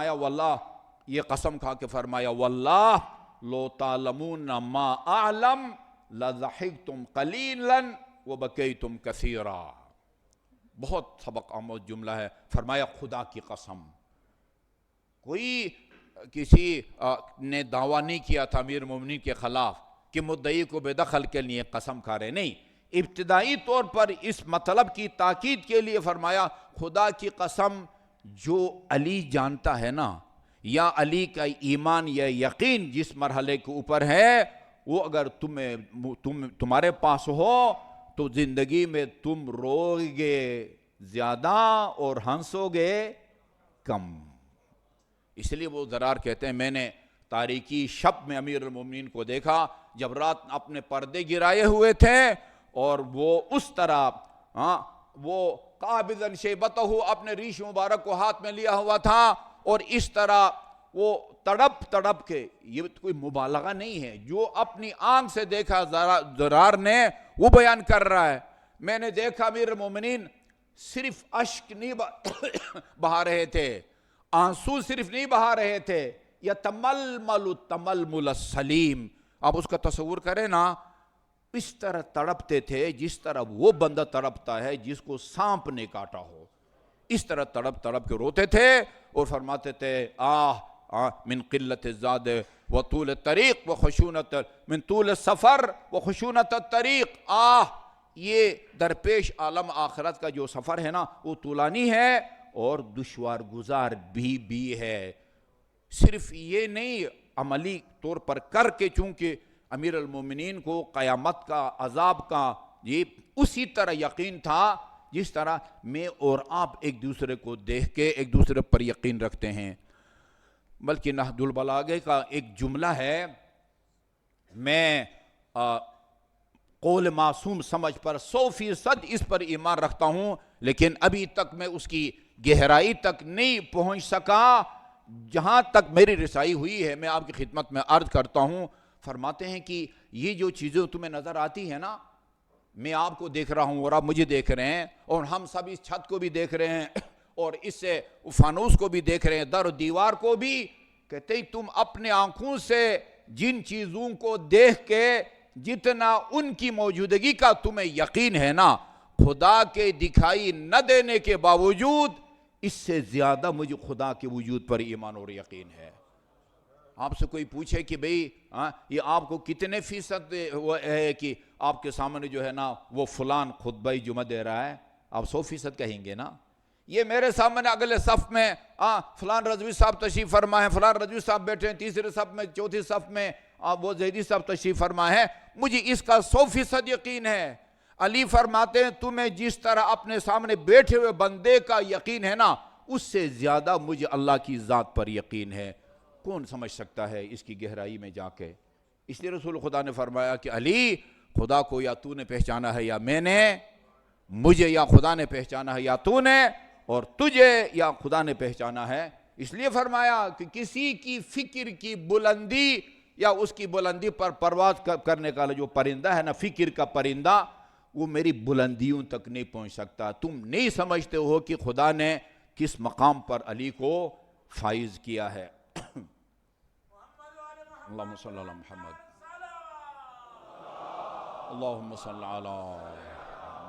فرمایا واللہ، یہ قسم کھا کے فرمایا واللہ لو تعلمون ما اعلم لضحکتم قلیلا وبکیتم کثیرا۔ بہت سبق آموز جملہ ہے۔ فرمایا خدا کی قسم، کوئی کسی نے دعویٰ نہیں کیا تھا امیر المومنین کے خلاف کہ مدعی کو بے دخل کے لیے قسم کھا رہے، نہیں، ابتدائی طور پر اس مطلب کی تاکید کے لیے فرمایا خدا کی قسم، جو علی جانتا ہے نا، یا علی کا ایمان یا یقین جس مرحلے کے اوپر ہے، وہ اگر تمہارے پاس ہو تو زندگی میں تم رو گے زیادہ اور ہنسو گے کم۔ اس لیے وہ ضرار کہتے ہیں میں نے تاریکی شب میں امیر المومنین کو دیکھا جب رات اپنے پردے گرائے ہوئے تھے اور وہ اس طرح وہ قابضاً شیبتہ اپنے ریش مبارک کو ہاتھ میں لیا ہوا تھا اور اس طرح وہ تڑپ تڑپ کے، یہ کوئی مبالغہ نہیں ہے، جو اپنی آنکھ سے دیکھا ضرار نے وہ بیان کر رہا ہے۔ میں نے دیکھا امیر المومنین صرف اشک نہیں بہا رہے تھے، آنسو صرف نہیں بہا رہے تھے، یتململ تململ السلیم، آپ اس کا تصور کریں نا، اس طرح تڑپتے تھے جس طرح وہ بندہ تڑپتا ہے جس کو سانپ نے کاٹا ہو، اس طرح تڑپ تڑپ کے روتے تھے اور فرماتے تھے من قلت الزاد وطول الطریق وخشونت من طول السفر وخشونت الطریق، یہ درپیش عالم آخرت کا جو سفر ہے نا وہ طولانی ہے اور دشوار گزار بھی ہے۔ صرف یہ نہیں، عملی طور پر کر کے، چونکہ امیر المومنین کو قیامت کا عذاب کا یہ اسی طرح یقین تھا جس طرح میں اور آپ ایک دوسرے کو دیکھ کے ایک دوسرے پر یقین رکھتے ہیں۔ بلکہ نہج البلاغہ کا ایک جملہ ہے، میں قول معصوم سمجھ پر 100% اس پر ایمان رکھتا ہوں، لیکن ابھی تک میں اس کی گہرائی تک نہیں پہنچ سکا، جہاں تک میری رسائی ہوئی ہے میں آپ کی خدمت میں عرض کرتا ہوں۔ فرماتے ہیں کہ یہ جو چیزیں تمہیں نظر آتی ہیں نا، میں آپ کو دیکھ رہا ہوں اور آپ مجھے دیکھ رہے ہیں، اور ہم سب اس چھت کو بھی دیکھ رہے ہیں اور اس سے فانوس کو بھی دیکھ رہے ہیں، در و دیوار کو بھی، کہتے ہیں تم اپنے آنکھوں سے جن چیزوں کو دیکھ کے جتنا ان کی موجودگی کا تمہیں یقین ہے نا، خدا کے دکھائی نہ دینے کے باوجود اس سے زیادہ مجھے خدا کے وجود پر ایمان اور یقین ہے۔ آپ سے کوئی پوچھے کہ بھئی یہ آپ کو کتنے فیصد ہے کہ آپ کے سامنے جو ہے نا وہ فلان خطبہ جمعہ دے رہا ہے، آپ 100% کہیں گے نا۔ یہ میرے سامنے اگلے صف میں فلان رضوی صاحب تشریف فرما ہے، فلان رضوی صاحب بیٹھے ہیں تیسرے صف میں، چوتھی صف میں وہ زیدی صاحب تشریف فرما ہے، مجھے اس کا 100% یقین ہے۔ علی فرماتے ہیں تمہیں جس طرح اپنے سامنے بیٹھے ہوئے بندے کا یقین ہے نا، اس سے زیادہ مجھے اللہ کی ذات پر یقین ہے۔ کون سمجھ سکتا ہے اس کی گہرائی میں جا کے؟ اس لیے رسول خدا نے فرمایا کہ علی، خدا کو یا تو نے پہچانا ہے یا میں نے، مجھے یا خدا نے پہچانا ہے یا تو نے، اور تجھے یا خدا نے پہچانا ہے۔ اس لیے فرمایا کہ کسی کی فکر کی بلندی یا اس کی بلندی پر پرواز کرنے کا جو پرندہ ہے نا، فکر کا پرندہ، وہ میری بلندیوں تک نہیں پہنچ سکتا۔ تم نہیں سمجھتے ہو کہ خدا نے کس مقام پر علی کو فائز کیا ہے۔ اللہم صلی علی محمد، اللہم صلی علی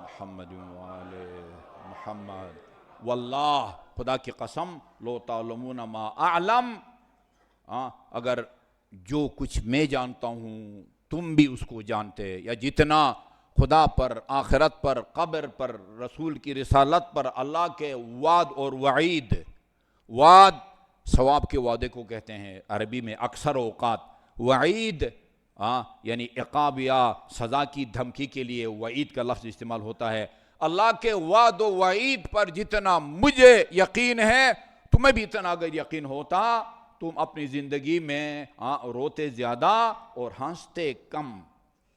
محمد وآل محمد۔ واللہ، خدا کی قسم، لو تعلمون ما اعلم، اگر جو کچھ میں جانتا ہوں تم بھی اس کو جانتے، یا جتنا خدا پر، آخرت پر، قبر پر، رسول کی رسالت پر، اللہ کے وعد اور وعید، وعد ثواب کے وعدے کو کہتے ہیں عربی میں اکثر اوقات، وعید یعنی عقاب یا سزا کی دھمکی کے لیے وعید کا لفظ استعمال ہوتا ہے۔ اللہ کے وعد و وعید پر جتنا مجھے یقین ہے، تمہیں بھی اتنا اگر یقین ہوتا، تم اپنی زندگی میں روتے زیادہ اور ہنستے کم۔